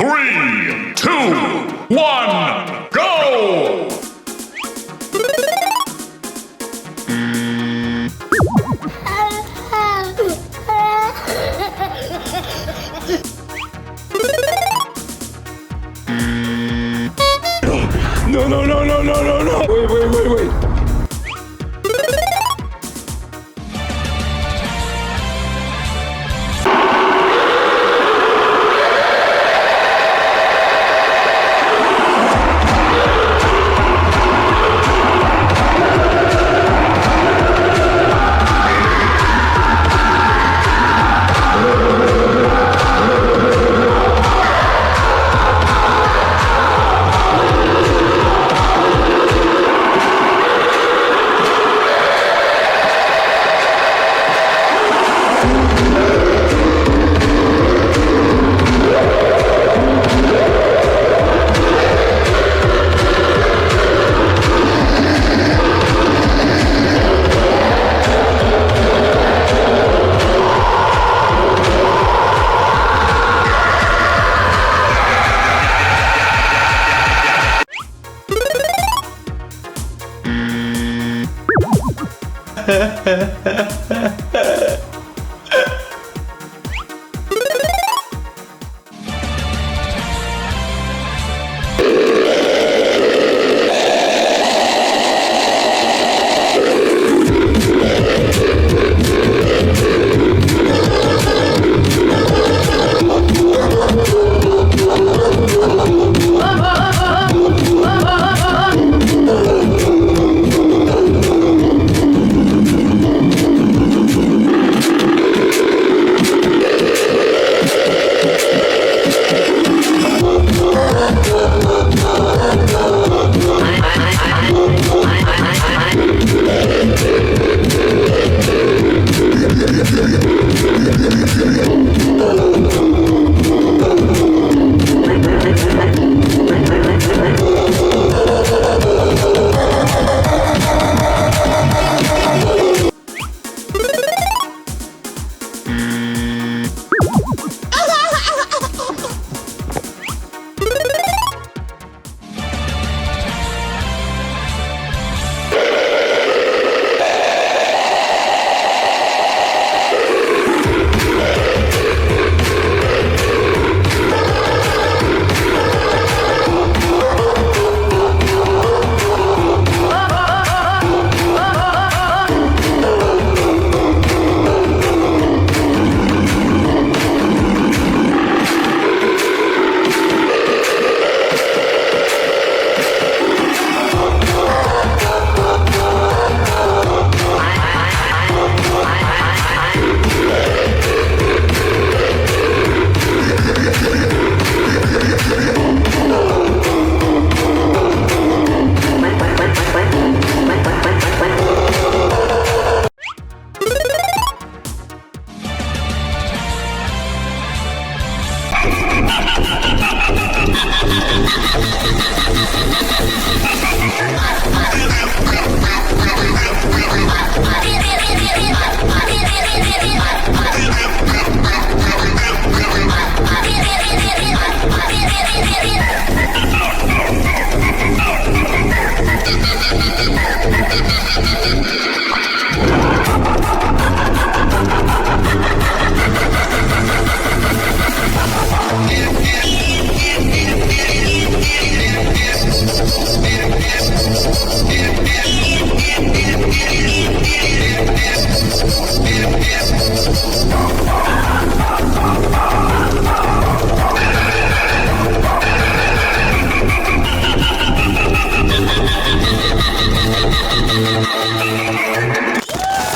3, 2, 1, go! No, no, no, no, no, no, no. Wait.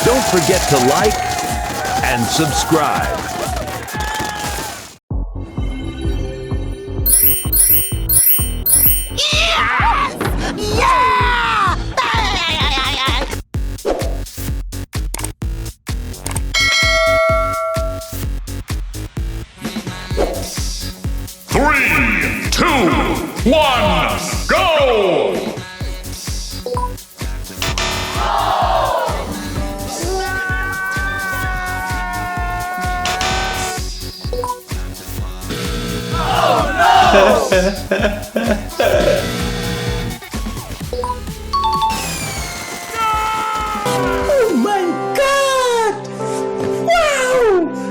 Don't forget to like and subscribe. Yes! Yeah! 3, 2, 1, go! Oh no! Oh my God! Wow!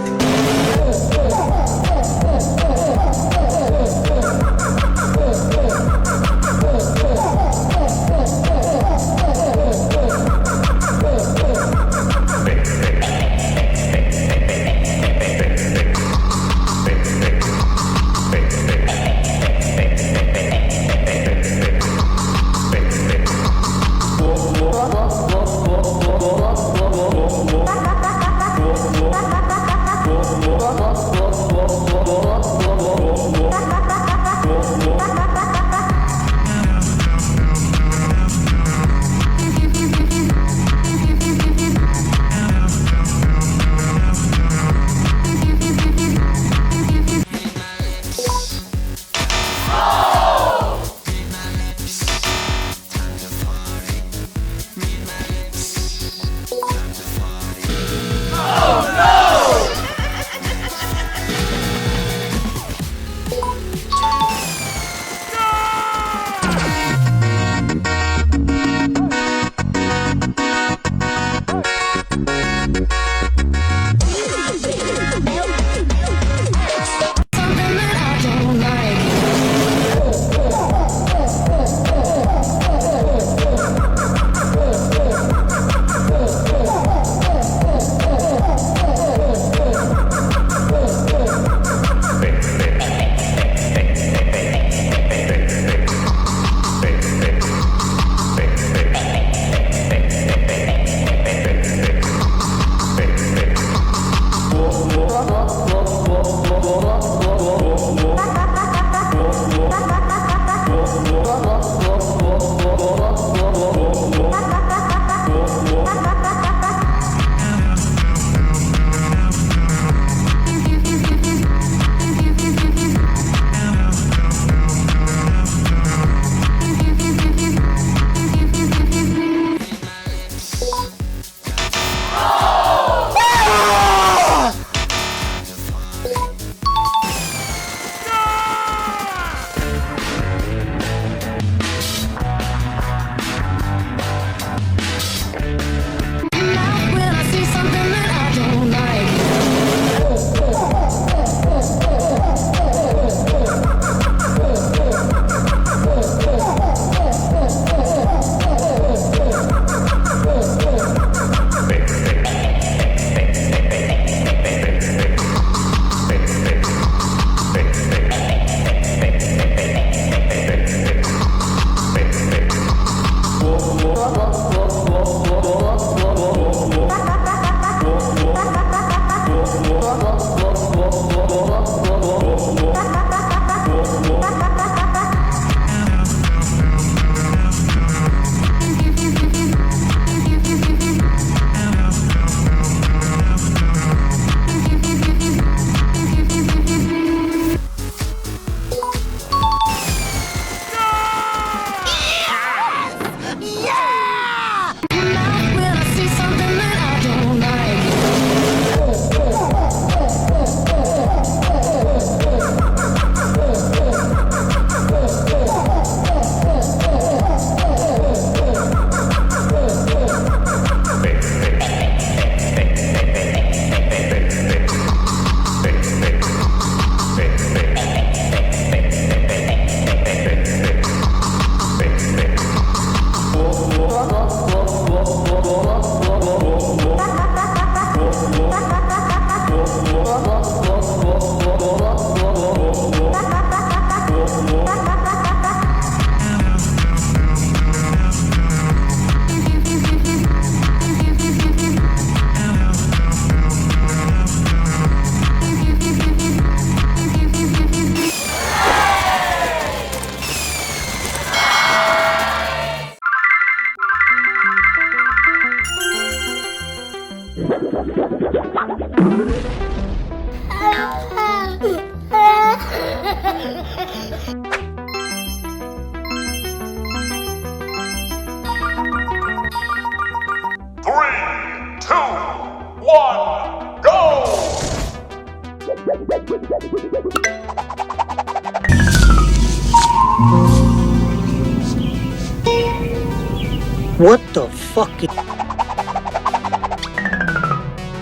What the fuck?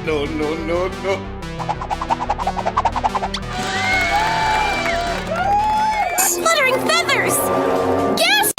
No, no, no, no. Fluttering feathers! Yes!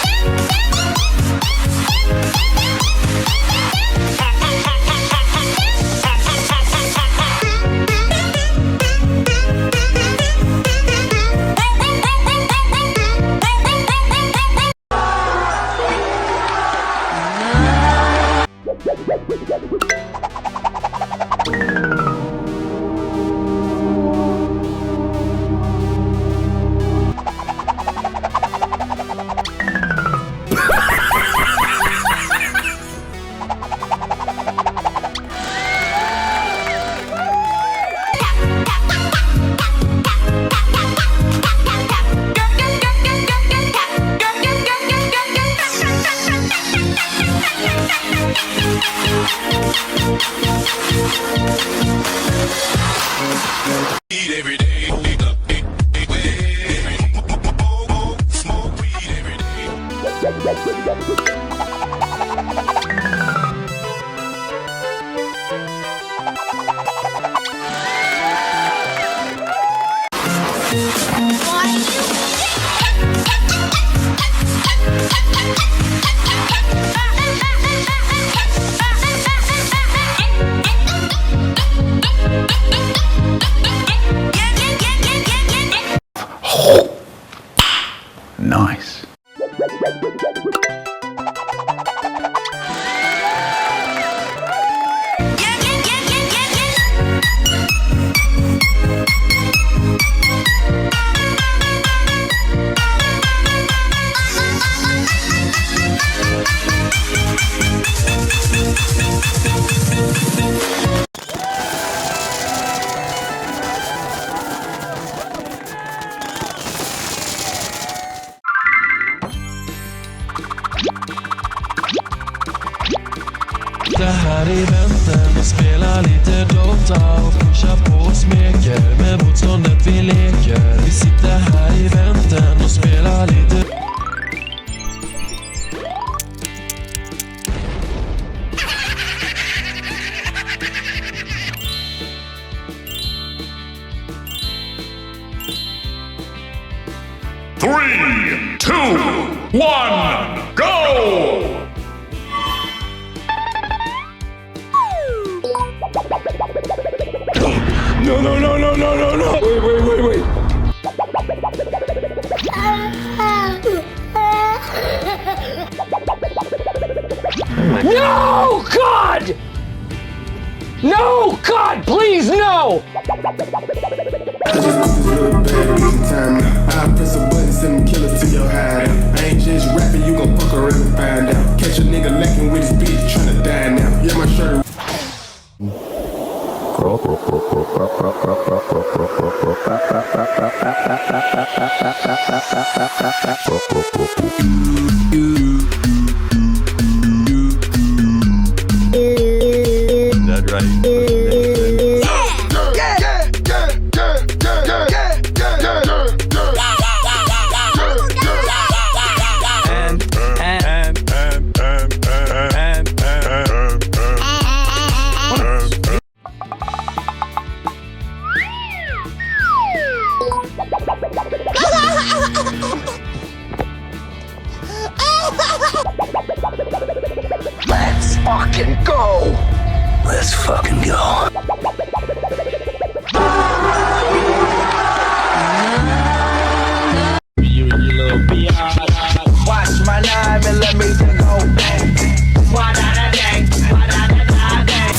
Nice. Det här eventen och spela lite Dota och pusha på och smeker med motståndet vi leker. Vi sitter här i eventen och spelar lite. Three, two, one, go! No, no, no, no, no, no, no. Wait, wait, wait, wait. No, God! No, God, please, no! I just put this little baby in time. I press a button, send them killers to your hideout. I ain't just rapping, you gon' fuck around and find out. Catch a nigga lacking with his bitch, tryna die now. Yeah, my shirt. Is that right? Let's fucking go! Let's fucking go. You little bitch. Watch my 9mm go bang. Wa-da-da-dang, wa-da-da-da-dang.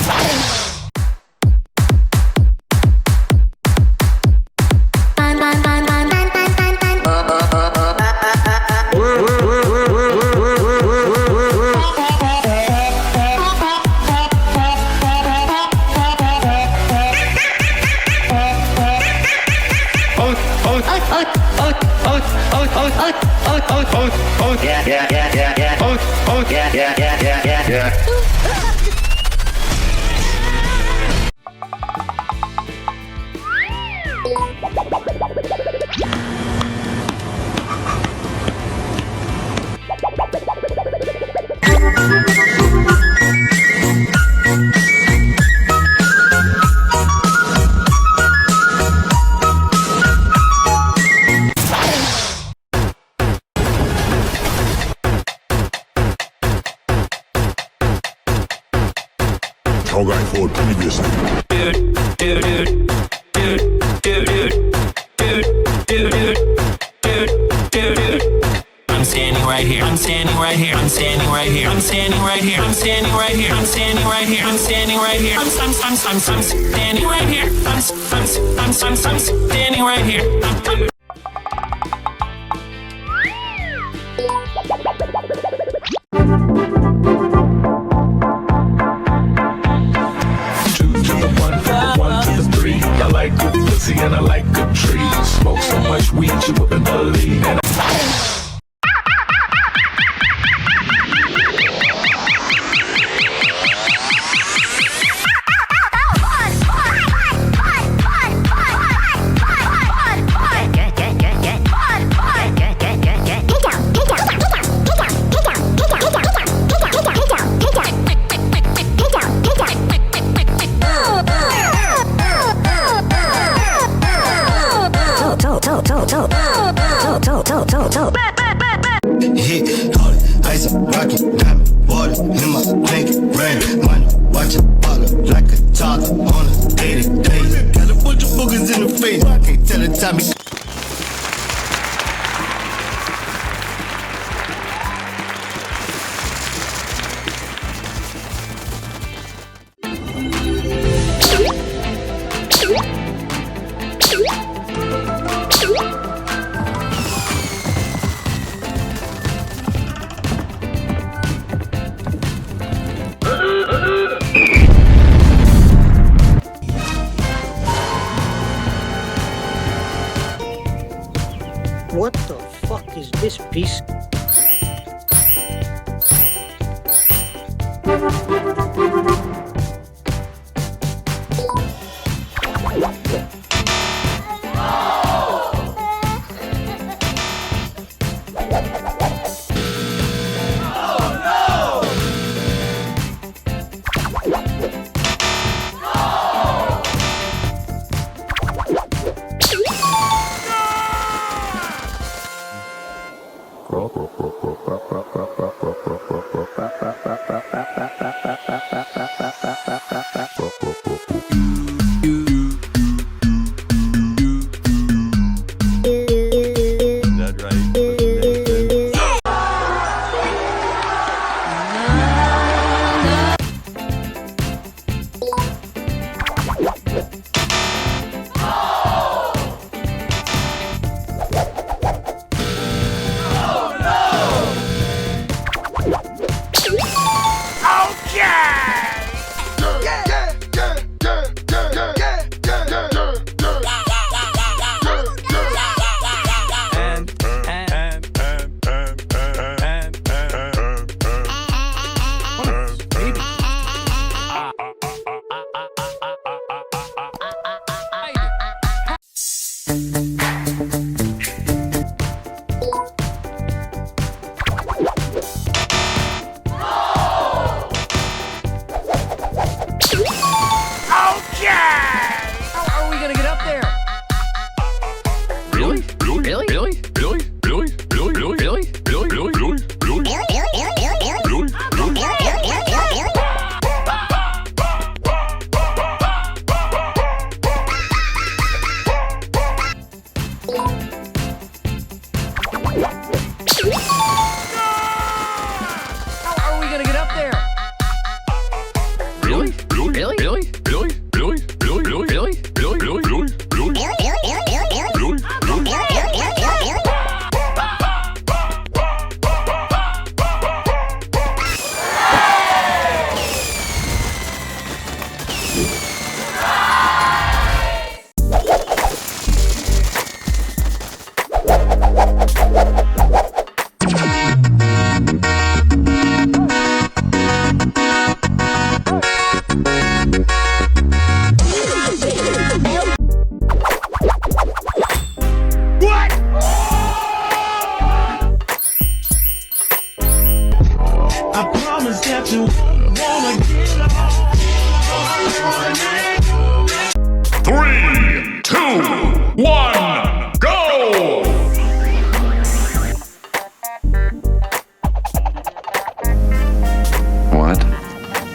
Yeah. dog I fought previously. I'm standing right here. I'm standing right here. I'm standing right here. I'm standing right here. I'm standing right here. I'm standing right here. I'm standing right here. I'm standing right here. I'm standing right here. Two to the one to the three. I like good pussy and I like good trees. Smoke so much weed you wouldn't believe. And hit hard, ice up, rocket, diamond, water in my drink, rain, money, watch it bottle like a toddler on a day-to-day. Got a bunch of boogers in the face, I can't tell the time. What the fuck is this piece?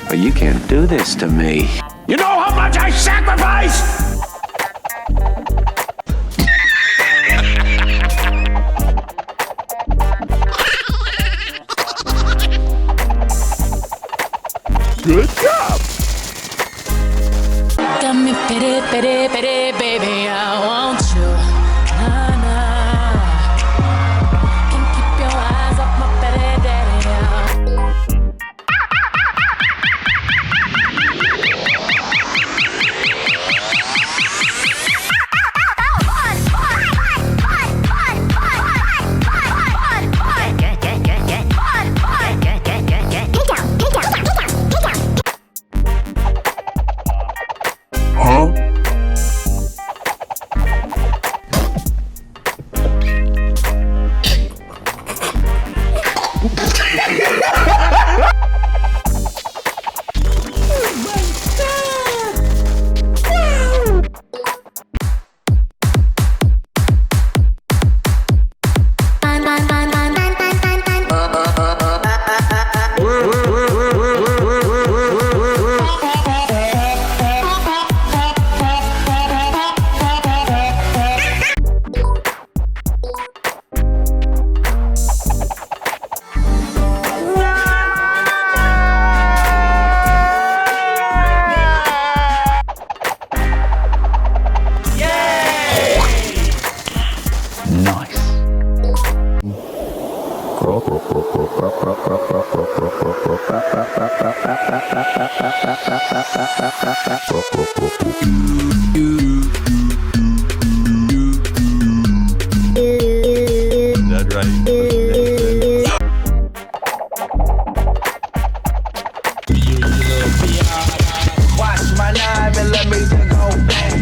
But you can't do do this to me? You know how much I sacrificed? Good job! Got me pity, pity, pity, baby, I want you. Nah, nah. Can't keep your eyes off my pity, daddy, Huh? That right. Watch my 9mm go bang.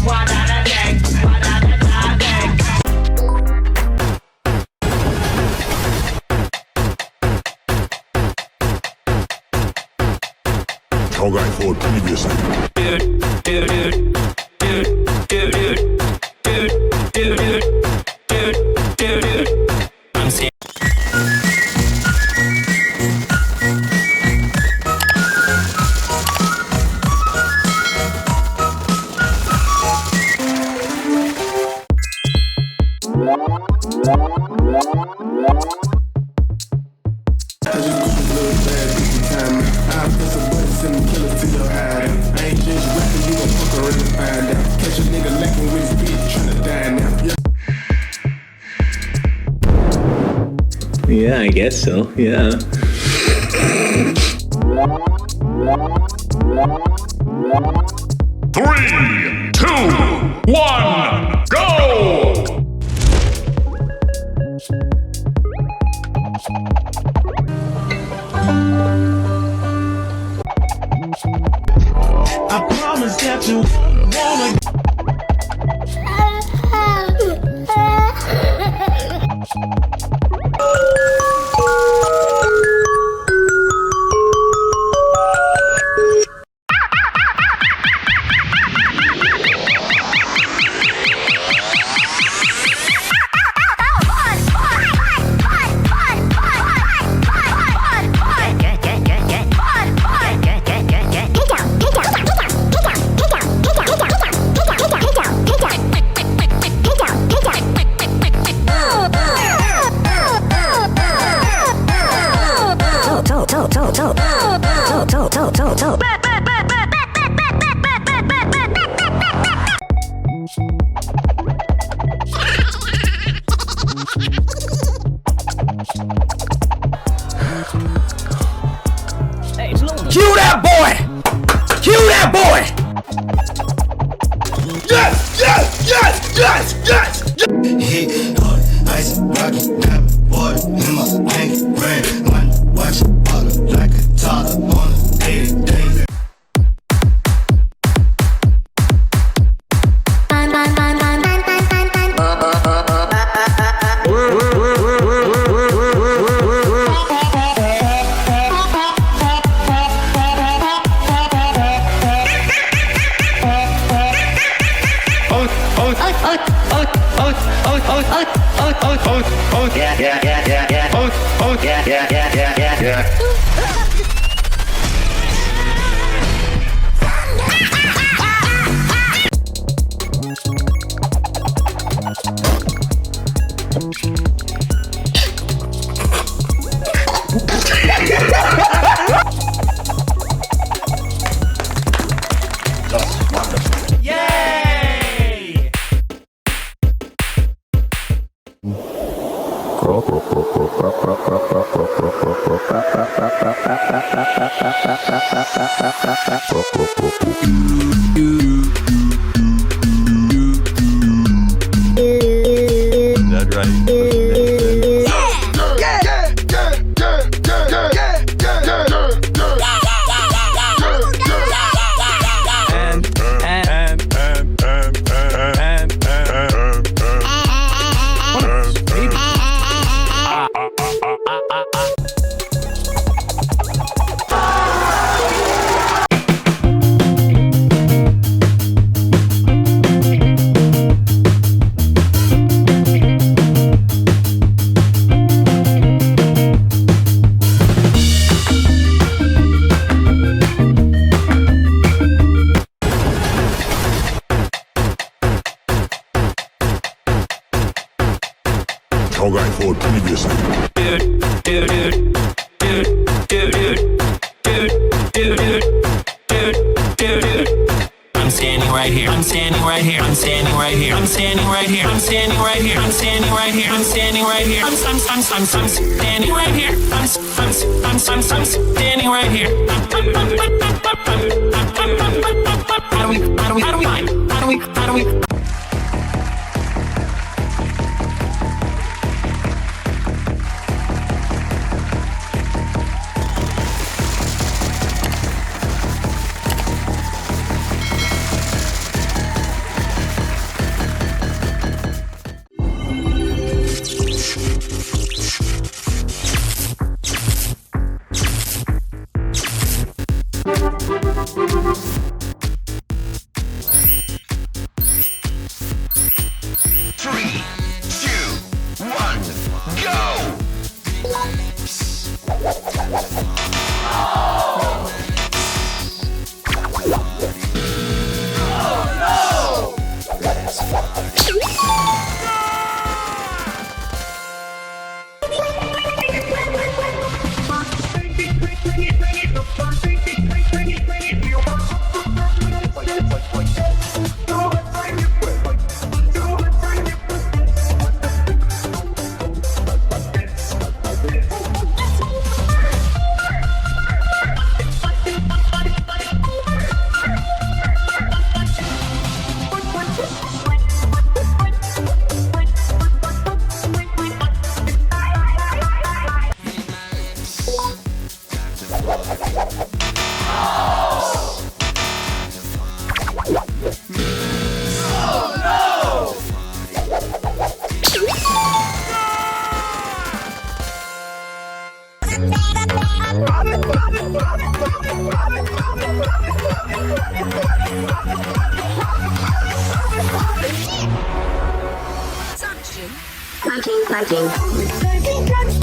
Wa-da-da-dang, wa-da-da-da-dang. Tall guy forward previously. I'm saying. I just put this little bad bitch in time. I'll press a button, send them killers to your hide. I ain't just rapping, you gon' fuck around and find out. Catch a nigga lacking with his bitch, tryna die now. Yeah, I guess so. Yeah. Three, two, one, go! I promise that you wanna. Cue that boy! Cue that boy! Yes! Yes! Yes! Yes! Yes! Hit hard, ice, rocky, diamond, water in my tank, rain, money, watch it, bottle like a toddler on a day-to-day. That right? How I thought previously. I'm standing right here. I'm standing right here. I'm standing right here. I'm standing right here. I'm standing right here. I'm standing right here. I'm standing right here. I'm standing right here. I'm standing right here. How do we Fighting.